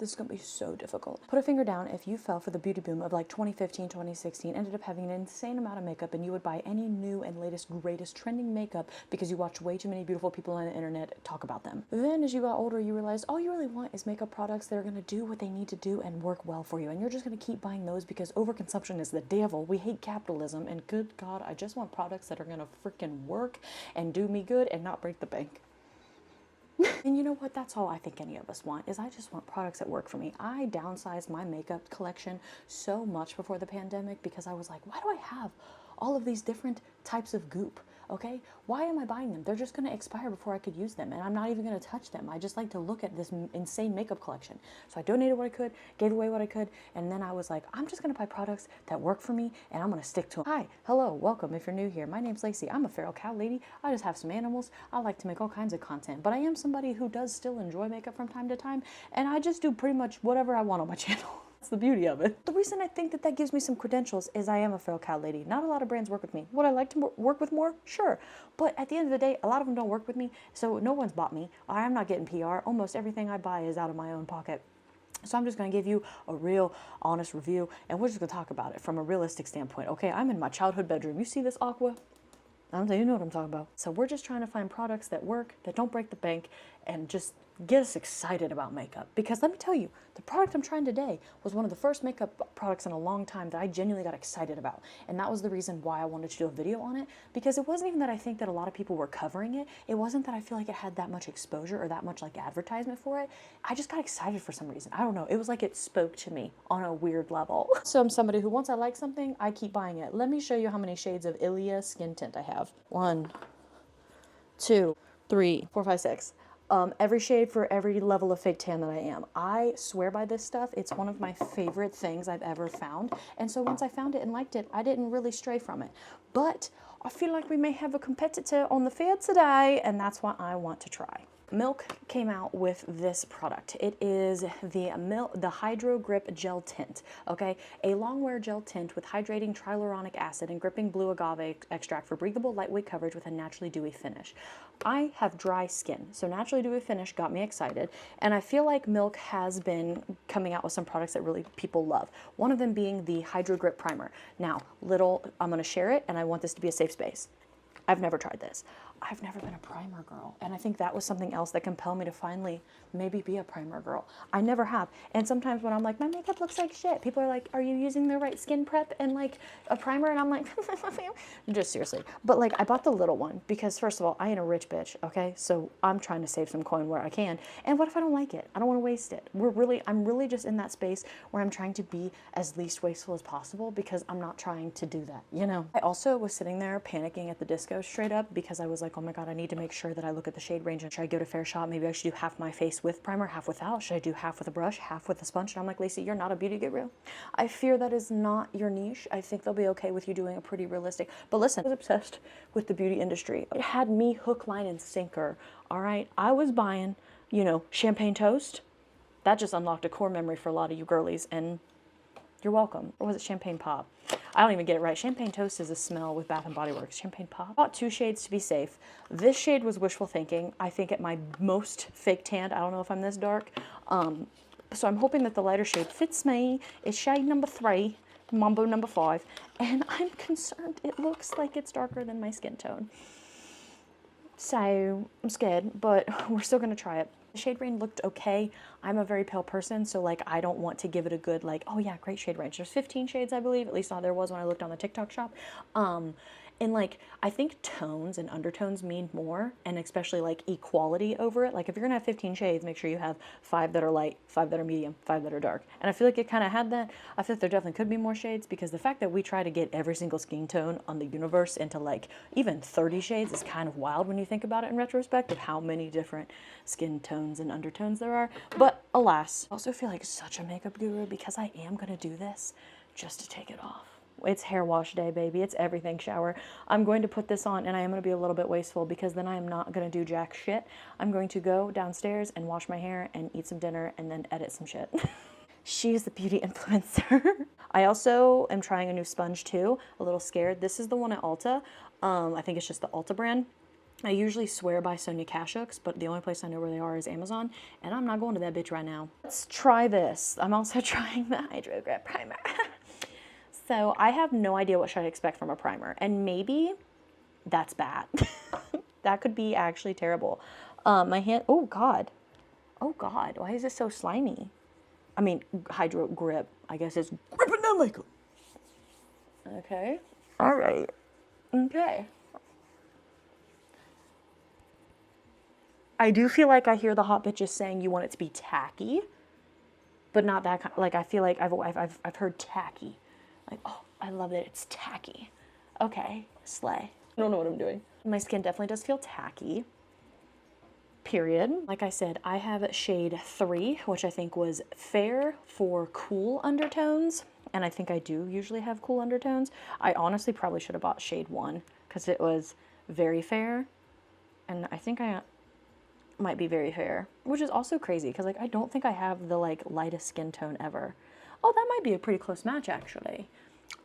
This is gonna be so difficult. Put a finger down if you fell for the beauty boom of like 2015, 2016, ended up having an insane amount of makeup, and you would buy any new and latest, greatest trending makeup because you watched way too many beautiful people on the internet talk about them. Then as you got older, you realized all you really want is makeup products that are gonna do what they need to do and work well for you. And you're just gonna keep buying those because overconsumption is the devil. We hate capitalism, and good God, I just want products that are gonna freaking work and do me good and not break the bank. And you know what? That's all I think any of us want, is I just want products that work for me. I downsized my makeup collection so much before the pandemic because I was like, why do I have all of these different types of goop? Okay, why am I buying them? They're just going to expire before I could use them, and I'm not even going to touch them. I just like to look at this insane makeup collection. So I donated what I could, gave away what I could, and then I was like, I'm just going to buy products that work for me, and I'm going to stick to them. Hi, hello, welcome if you're new here. My name's Lacey. I'm a feral cow lady. I just have some animals. I like to make all kinds of content, but I am somebody who does still enjoy makeup from time to time, and I just do pretty much whatever I want on my channel. That's the beauty of it. The reason I think that that gives me some credentials is I am a feral cow lady. Not a lot of brands work with me. Would I like to work with more? Sure. But at the end of the day, a lot of them don't work with me, so no one's bought me. I'm not getting PR. Almost everything I buy is out of my own pocket. So I'm just going to give you a real, honest review, and we're just going to talk about it from a realistic standpoint. Okay, I'm in my childhood bedroom. You see this aqua? I don't think you know what I'm talking about. So we're just trying to find products that work, that don't break the bank, and just get us excited about makeup. Because let me tell you, the product I'm trying today was one of the first makeup products in a long time that I genuinely got excited about. And that was the reason why I wanted to do a video on it, because it wasn't even that I think that a lot of people were covering it. It wasn't that I feel like it had that much exposure or that much like advertisement for it. I just got excited for some reason. I don't know. It was like it spoke to me on a weird level. So I'm somebody who, once I like something, I keep buying it. Let me show you how many shades of Ilia skin tint I have. 1, 2, 3, 4, 5, 6. Every shade for every level of fake tan that I am. I swear by this stuff. It's one of my favorite things I've ever found. And so once I found it and liked it, I didn't really stray from it. But I feel like we may have a competitor on the field today, and that's what I want to try. Milk came out with this product. It is the Hydro Grip Gel Tint, okay? A long-wear gel tint with hydrating hyaluronic acid and gripping blue agave extract for breathable, lightweight coverage with a naturally dewy finish. I have dry skin, so naturally dewy finish got me excited, and I feel like Milk has been coming out with some products that really people love. One of them being the Hydro Grip Primer. Now, I'm gonna share it, and I want this to be a safe space. I've never tried this. I've never been a primer girl. And I think that was something else that compelled me to finally maybe be a primer girl. I never have. And sometimes when I'm like, my makeup looks like shit, people are like, are you using the right skin prep and like a primer? And I'm like, just seriously. But like, I bought the little one because first of all, I ain't a rich bitch, okay? So I'm trying to save some coin where I can. And what if I don't like it? I don't want to waste it. I'm really just in that space where I'm trying to be as least wasteful as possible because I'm not trying to do that, you know? I also was sitting there panicking at the disco straight up because I was like, oh my God, I need to make sure that I look at the shade range, and should I go to Fair Shop? Maybe I should do half my face with primer, half without. Should I do half with a brush, half with a sponge? And I'm like, Lacey, you're not a beauty guru. I fear that is not your niche. I think they'll be okay with you doing a pretty realistic, but listen, I was obsessed with the beauty industry. It had me hook, line, and sinker. All right, I was buying, you know, champagne toast. That just unlocked a core memory for a lot of you girlies, and you're welcome. Or was it champagne pop? I don't even get it right. Champagne toast is a smell with Bath & Body Works. Champagne pop? I bought 2 shades to be safe. This shade was wishful thinking. I think at my most fake tanned, I don't know if I'm this dark. So I'm hoping that the lighter shade fits me. It's shade number 3, Mambo number 5. And I'm concerned it looks like it's darker than my skin tone. So I'm scared, but we're still gonna try it. The shade range looked okay. I'm a very pale person, so like I don't want to give it a good like, oh yeah, great shade range. There's 15 shades, I believe, at least there was when I looked on the TikTok shop. And like, I think tones and undertones mean more, and especially like equality over it. Like if you're gonna have 15 shades, make sure you have 5 that are light, 5 that are medium, 5 that are dark. And I feel like it kind of had that. I feel like there definitely could be more shades, because the fact that we try to get every single skin tone on the universe into like even 30 shades is kind of wild when you think about it in retrospect of how many different skin tones and undertones there are. But alas, I also feel like such a makeup guru because I am gonna do this just to take it off. It's hair wash day, baby. It's everything shower. I'm going to put this on, and I am going to be a little bit wasteful because then I am not going to do jack shit. I'm going to go downstairs and wash my hair and eat some dinner and then edit some shit. She's the beauty influencer. I also am trying a new sponge too. A little scared. This is the one at Ulta. I think it's just the Ulta brand. I usually swear by Sonia Kashuk's, but the only place I know where they are is Amazon, and I'm not going to that bitch right now. Let's try this. I'm also trying the Hydro Grip Primer. So I have no idea what should I expect from a primer, and maybe that's bad. That could be actually terrible. My hand, oh God, why is this so slimy? I mean, Hydro Grip, I guess it's gripping that makeup. Okay, all right, okay. I do feel like I hear the hot bitches saying you want it to be tacky, but not that kind. Like I feel like I've heard tacky. Like, oh, I love that it's tacky. Okay, slay. I don't know what I'm doing. My skin definitely does feel tacky. Period. Like I said, I have shade 3, which I think was fair for cool undertones, and I think I do usually have cool undertones. I honestly probably should have bought shade 1 because it was very fair, and I think I might be very fair, which is also crazy because like I don't think I have the like lightest skin tone ever. Oh, that might be a pretty close match actually.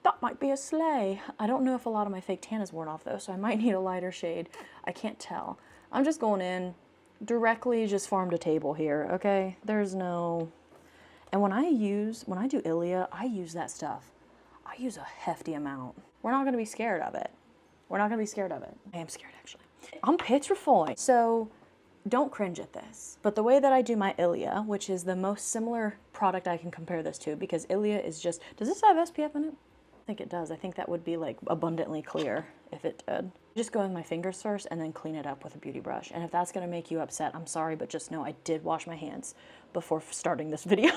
That might be a slay. I don't know if a lot of my fake tan is worn off though, so I might need a lighter shade. I can't tell. I'm just going in directly, just farm to table here, okay? There's no, and when I do Ilia, I use that stuff. I use a hefty amount. We're not gonna be scared of it. We're not gonna be scared of it. I am scared actually. I'm petrified. So don't cringe at this, but the way that I do my Ilia, which is the most similar product I can compare this to, because Ilia is just, does this have SPF in it? I think it does. I think that would be like abundantly clear if it did. Just go with my fingers first and then clean it up with a beauty brush. And if that's gonna make you upset, I'm sorry, but just know I did wash my hands before starting this video.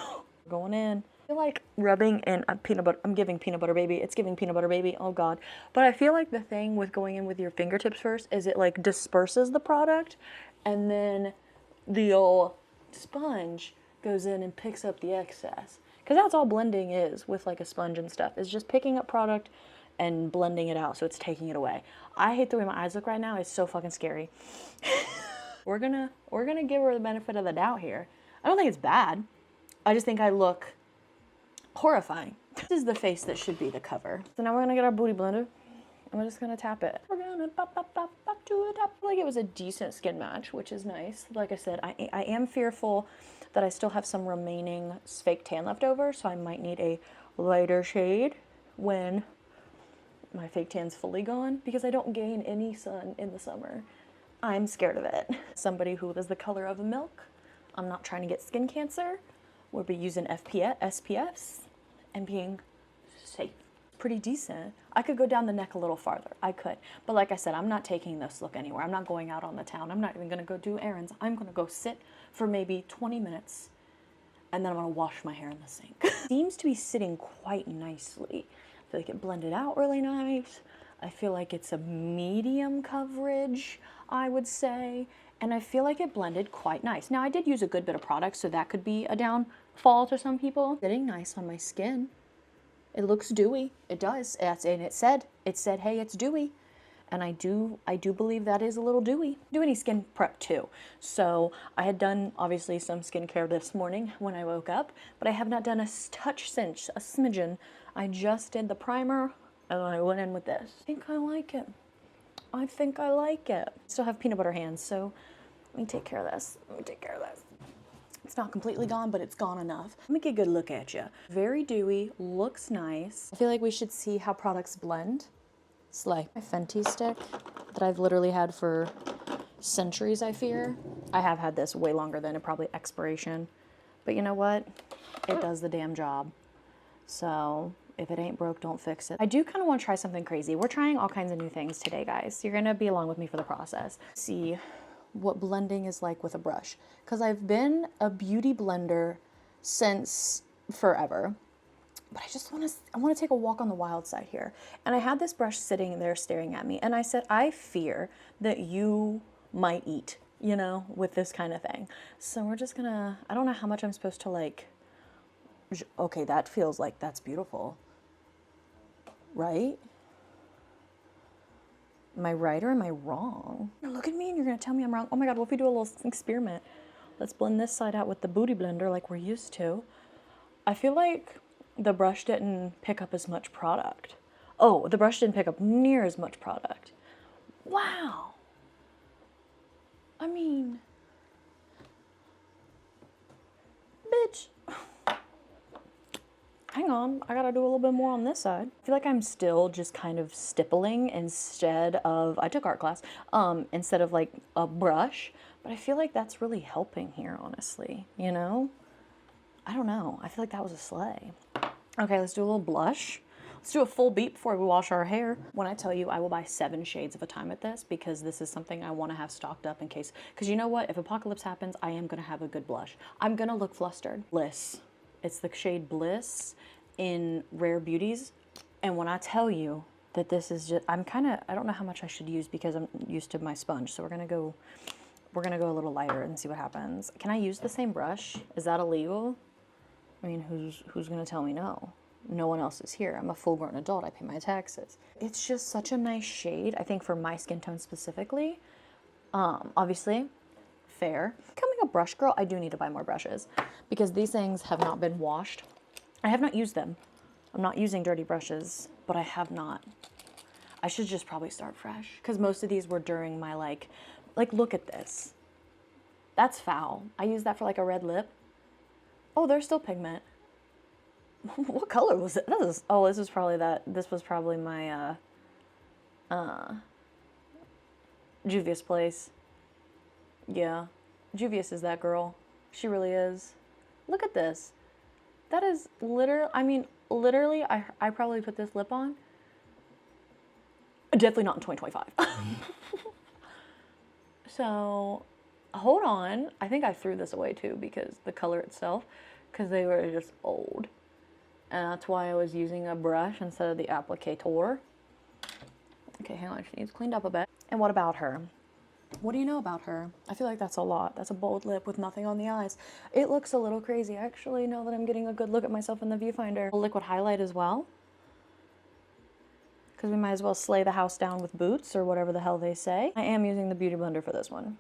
Going in. I feel like rubbing in peanut butter. I'm giving peanut butter baby. It's giving peanut butter baby. Oh God. But I feel like the thing with going in with your fingertips first is it like disperses the product, and then the old sponge goes in and picks up the excess. Because that's all blending is with like a sponge and stuff, is just picking up product and blending it out, so it's taking it away. I hate the way my eyes look right now. It's so fucking scary. We're gonna give her the benefit of the doubt here. I don't think it's bad. I just think I look horrifying. This is the face that should be the cover. So now we're gonna get our booty blender, and we're just gonna tap it. We're gonna pop to it. I feel like it was a decent skin match, which is nice. Like I said, I am fearful that I still have some remaining fake tan left over, so I might need a lighter shade when my fake tan's fully gone, because I don't gain any sun in the summer. I'm scared of it. Somebody who is the color of milk, I'm not trying to get skin cancer. We'll be using SPFs and being safe. Pretty decent. I could go down the neck a little farther. I could. But like I said, I'm not taking this look anywhere. I'm not going out on the town. I'm not even gonna go do errands. I'm gonna go sit for maybe 20 minutes, and then I'm gonna wash my hair in the sink. Seems to be sitting quite nicely. I feel like it blended out really nice. I feel like it's a medium coverage, I would say. And I feel like it blended quite nice. Now I did use a good bit of product, so that could be a downfall to some people. Sitting nice on my skin. It looks dewy. It does. And it said, hey, it's dewy. And I do believe that is a little dewy. Do any skin prep too. So I had done obviously some skincare this morning when I woke up, but I have not done a touch since, a smidgen. I just did the primer and I went in with this. I think I like it. I think I like it. Still have peanut butter hands, so let me take care of this. It's not completely gone, but it's gone enough. Let me get a good look at you. Very dewy, looks nice. I feel like we should see how products blend. Slay. My Fenty stick that I've literally had for centuries, I fear. I have had this way longer than it probably expiration. But you know what? It does the damn job. So if it ain't broke, don't fix it. I do kind of want to try something crazy. We're trying all kinds of new things today, guys. You're gonna be along with me for the process. See what blending is like with a brush, because I've been a beauty blender since forever, but I want to take a walk on the wild side here. And I had this brush sitting there staring at me, and I said, I fear that you might eat, you know, with this kind of thing. So we're just gonna, I don't know how much I'm supposed to like, okay, that feels like that's beautiful, right? Am I right or am I wrong? Look at me and you're gonna tell me I'm wrong. Oh my God, what if we do a little experiment? Let's blend this side out with the booty blender like we're used to. I feel like the brush didn't pick up as much product. Oh, the brush didn't pick up near as much product. Wow. I mean, bitch. Hang on, I gotta do a little bit more on this side. I feel like I'm still just kind of stippling instead of, I took art class, instead of like a brush, but I feel like that's really helping here, honestly, you know? I don't know, I feel like that was a sleigh. Okay, let's do a little blush. Let's do a full beat before we wash our hair. When I tell you I will buy 7 shades of a time at this, because this is something I want to have stocked up in case, because you know what, if apocalypse happens, I am gonna have a good blush. I'm gonna look flustered. Bliss. It's the shade Bliss in Rare Beauties. And when I tell you that this is just, I don't know how much I should use because I'm used to my sponge. So we're gonna go a little lighter and see what happens. Can I use the same brush? Is that illegal? I mean, who's gonna tell me no? No one else is here. I'm a full-grown adult. I pay my taxes. It's just such a nice shade, I think, for my skin tone specifically. Obviously, fair. Becoming a brush girl, I do need to buy more brushes because these things have not been washed. I have not used them. I'm not using dirty brushes, but I have not. I should just probably start fresh because most of these were during my like look at this. That's foul. I used that for like a red lip. Oh, there's still pigment. What color was it? This was probably my Juvia's Place. Yeah, Juvia's is that girl. She really is. Look at this. That is literally, I probably put this lip on. Definitely not in 2025. So, hold on. I think I threw this away too because the color itself, because they were just old. And that's why I was using a brush instead of the applicator. Okay, hang on, she needs cleaned up a bit. And what about her? What do you know about her? I feel like that's a lot. That's a bold lip with nothing on the eyes. It looks a little crazy, actually, now that I'm getting a good look at myself in the viewfinder. A liquid highlight as well. Because we might as well slay the house down with boots, or whatever the hell they say. I am using the Beauty Blender for this one.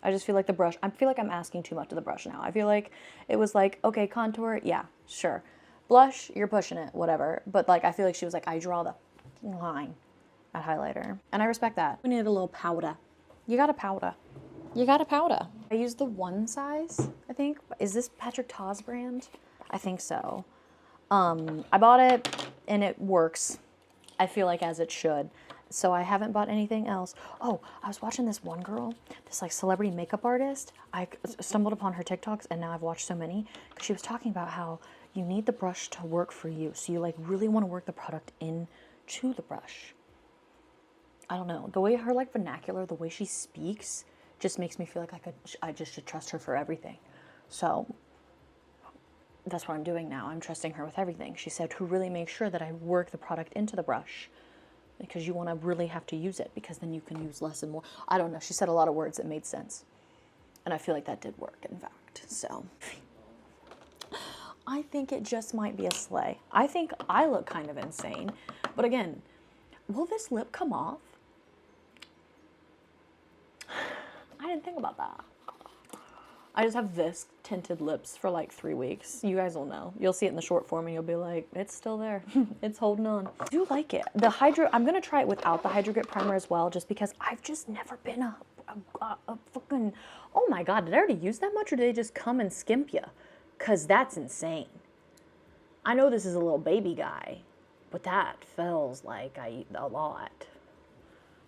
I just feel like the brush, I feel like I'm asking too much of the brush now. I feel like it was like, okay, contour, yeah, sure. Blush, you're pushing it, whatever. But like, I feel like she was like, I draw the line at highlighter. And I respect that. We need a little powder. You got a powder. You got a powder. I used the one size, I think. Is this Patrick Ta's brand? I think so. I bought it and it works. I feel like as it should. So I haven't bought anything else. Oh, I was watching this one girl, this like celebrity makeup artist. I stumbled upon her TikToks and now I've watched so many because she was talking about how you need the brush to work for you. So you like really want to work the product into the brush. I don't know. The way her like vernacular, the way she speaks just makes me feel like I just should trust her for everything. So that's what I'm doing now. I'm trusting her with everything. She said to really make sure that I work the product into the brush because you want to really have to use it because then you can use less and more. I don't know. She said a lot of words that made sense. And I feel like that did work, in fact. So I think it just might be a sleigh. I think I look kind of insane. But again, will this lip come off? I didn't think about that. I just have this tinted lips for like 3 weeks. You guys will know. You'll see it in the short form and you'll be like, it's still there. It's holding on. I do like it. The Hydro, I'm gonna try it without the Hydro Grip primer as well, just because I've just never been a fucking, oh my God, did I already use that much or did they just come and skimp you? Cause that's insane. I know this is a little baby guy, but that feels like I eat a lot.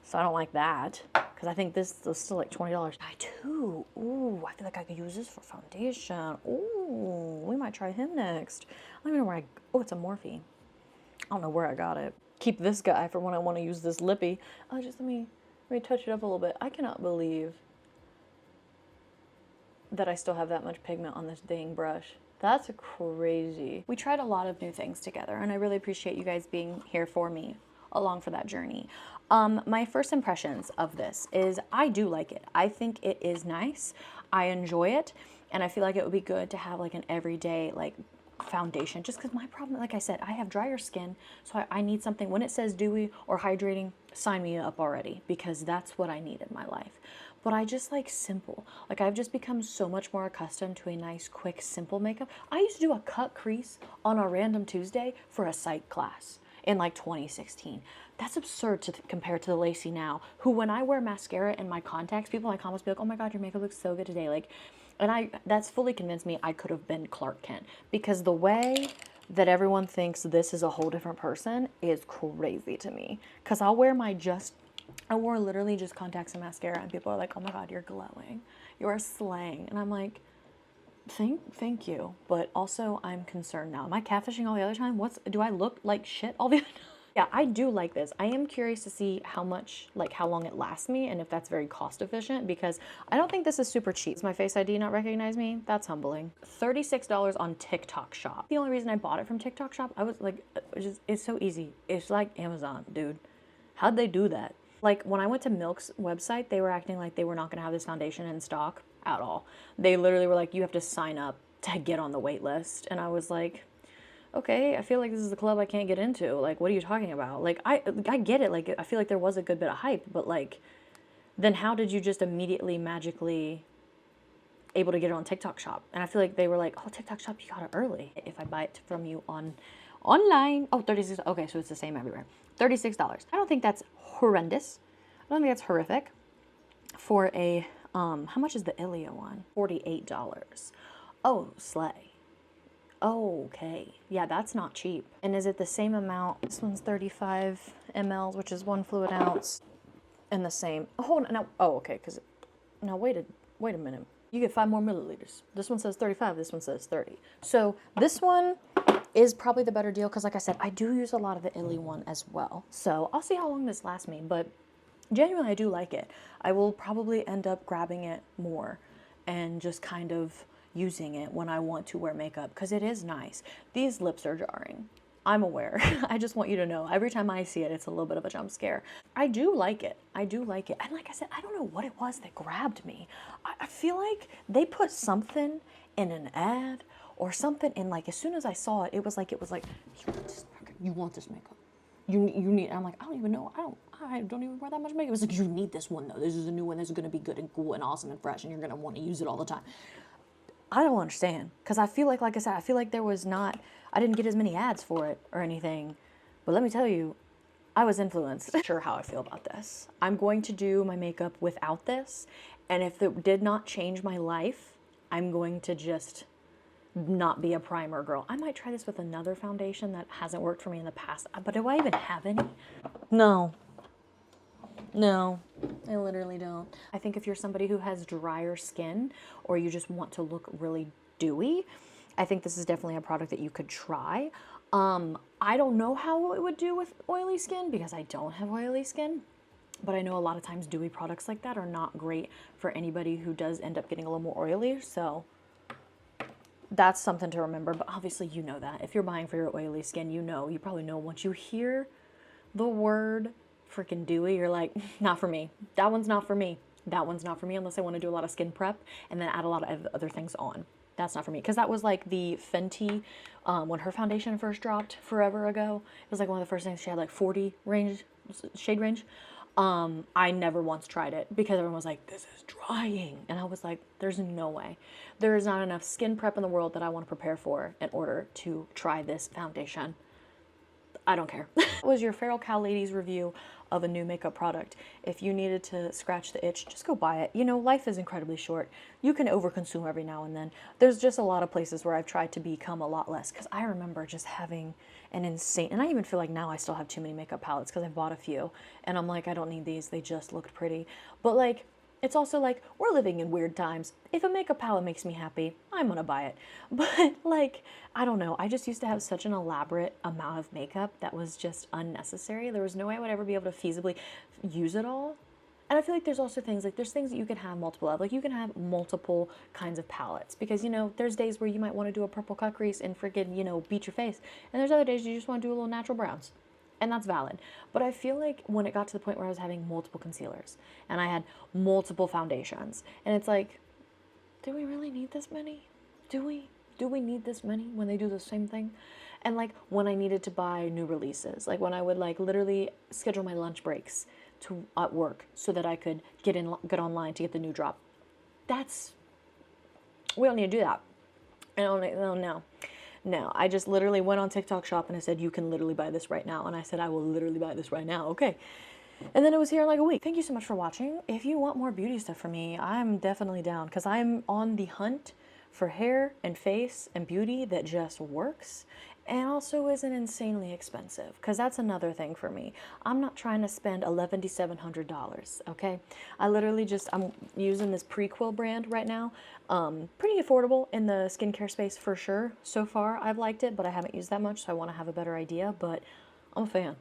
So I don't like that, because I think this is still like $20. I too. Ooh, I feel like I could use this for foundation. Ooh, we might try him next. I don't even know where oh, it's a Morphe. I don't know where I got it. Keep this guy for when I want to use this lippy. Oh, just let me touch it up a little bit. I cannot believe that I still have that much pigment on this dang brush. That's crazy. We tried a lot of new things together, and I really appreciate you guys being here for me along for that journey. My first impressions of this is I do like it. I think it is nice. I enjoy it. And I feel like it would be good to have like an everyday like foundation, just because my problem, like I said, I have drier skin. So I need something, when it says dewy or hydrating, sign me up already, because that's what I need in my life. But I just like simple. Like I've just become so much more accustomed to a nice, quick, simple makeup. I used to do a cut crease on a random Tuesday for a psych class. in like 2016. That's absurd to compare to the Lacey now, who when I wear mascara and my contacts, people in my comments be like, oh my God, your makeup looks so good today. Like, and that's fully convinced me I could have been Clark Kent, because the way that everyone thinks this is a whole different person is crazy to me. Because I wore literally just contacts and mascara, and people are like, oh my God, you're glowing. You're slaying. And I'm like, thank you. But also, I'm concerned now. Am I catfishing all the other time? Do I look like shit all the other time? Yeah, I do like this. I am curious to see how long it lasts me, and if that's very cost efficient, because I don't think this is super cheap. Does my Face ID not recognize me? That's humbling. $36 on TikTok Shop. The only reason I bought it from TikTok Shop, I was like, it's so easy. It's like Amazon, dude. How'd they do that? Like, when I went to Milk's website, they were acting like they were not gonna have this foundation in stock at all. They literally were like, you have to sign up to get on the wait list. And I was like, okay, I feel like this is the club I can't get into. Like, what are you talking about? Like, I get it. Like, I feel like there was a good bit of hype, but like, then how did you just immediately magically able to get it on TikTok Shop? And I feel like they were like, oh, TikTok Shop, you got it early. If I buy it from you online, oh, 36, okay, so it's the same everywhere. $36. I don't think that's horrendous. I don't think that's horrific for a, how much is the Ilia one? $48. Oh, slay. Okay, yeah, that's not cheap. And is it the same amount? This one's 35 mLs, which is 1 fluid ounce, and the same. Oh, hold on, no, oh, okay, because, now wait a minute. You get 5 more milliliters. This one says 35, this one says 30. So this one is probably the better deal, because like I said, I do use a lot of the Illy one as well. So I'll see how long this lasts me, but genuinely I do like it. I will probably end up grabbing it more and just kind of using it when I want to wear makeup, because it is nice. These lips are jarring. I'm aware. I just want you to know, every time I see it, it's a little bit of a jump scare. I do like it. I do like it. And like I said, I don't know what it was that grabbed me. I feel like they put something in an ad or something, and like as soon as I saw it, it was like you want this makeup. You need. And I'm like, I don't even know. I don't even wear that much makeup. It's like, you need this one though. This is a new one. This is gonna be good and cool and awesome and fresh, and you're gonna want to use it all the time. I don't understand, because I feel like I said, I feel like I didn't get as many ads for it or anything, but let me tell you, I was influenced. Sure how I feel about this. I'm going to do my makeup without this, and if it did not change my life, I'm going to just not be a primer girl. I might try this with another foundation that hasn't worked for me in the past, but do I even have any? No, I literally don't. I think if you're somebody who has drier skin, or you just want to look really dewy, I think this is definitely a product that you could try. I don't know how it would do with oily skin, because I don't have oily skin, but I know a lot of times dewy products like that are not great for anybody who does end up getting a little more oily, so that's something to remember. But obviously you know that. If you're buying for your oily skin, you probably know once you hear the word freaking dewy, you're like, not for me. That one's not for me. That one's not for me unless I want to do a lot of skin prep and then add a lot of other things on. That's not for me. Because that was like the Fenty, when her foundation first dropped forever ago. It was like one of the first things. She had like 40 shade range. I never once tried it because everyone was like, this is drying. And I was like, there's no way. There is not enough skin prep in the world that I want to prepare for in order to try this foundation. I don't care. That was your Feral Cow Ladies review of a new makeup product. If you needed to scratch the itch, just go buy it. You know, life is incredibly short. You can overconsume every now and then. There's just a lot of places where I've tried to become a lot less, because I remember just having an insane, and I even feel like now I still have too many makeup palettes because I bought a few, and I'm like, I don't need these. They just looked pretty. But like, it's also like, we're living in weird times. If a makeup palette makes me happy, I'm gonna buy it. But like, I don't know. I just used to have such an elaborate amount of makeup that was just unnecessary. There was no way I would ever be able to feasibly use it all. And I feel like there's also things, like there's things that you can have multiple of. Like you can have multiple kinds of palettes, because, you know, there's days where you might want to do a purple cut crease and freaking, you know, beat your face. And there's other days you just want to do a little natural browns. And that's valid. But I feel like when it got to the point where I was having multiple concealers and I had multiple foundations, and it's like, do we really need this many? Do we need this many when they do the same thing? And like when I needed to buy new releases, like when I would like literally schedule my lunch breaks to at work so that I could get online to get the new drop. We don't need to do that. I don't know. No, I just literally went on TikTok shop and I said, you can literally buy this right now. And I said, I will literally buy this right now. Okay. And then it was here in like a week. Thank you so much for watching. If you want more beauty stuff from me, I'm definitely down because I'm on the hunt for hair and face and beauty that just works and also isn't insanely expensive, because that's another thing for me. I'm not trying to spend $1,100, okay? I'm using this Prequel brand right now. Pretty affordable in the skincare space for sure. So far, I've liked it, but I haven't used that much, so I want to have a better idea, but I'm a fan.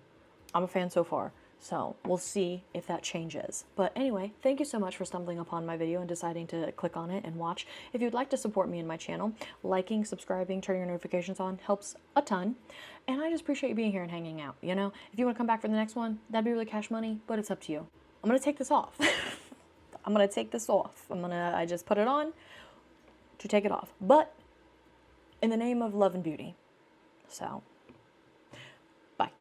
I'm a fan so far. So we'll see if that changes. But anyway, thank you so much for stumbling upon my video and deciding to click on it and watch. If you'd like to support me and my channel, liking, subscribing, turning your notifications on helps a ton. And I just appreciate you being here and hanging out, you know? If you want to come back for the next one, that'd be really cash money, but it's up to you. I'm going to take this off. I'm going to take this off. I just put it on to take it off. But in the name of love and beauty. So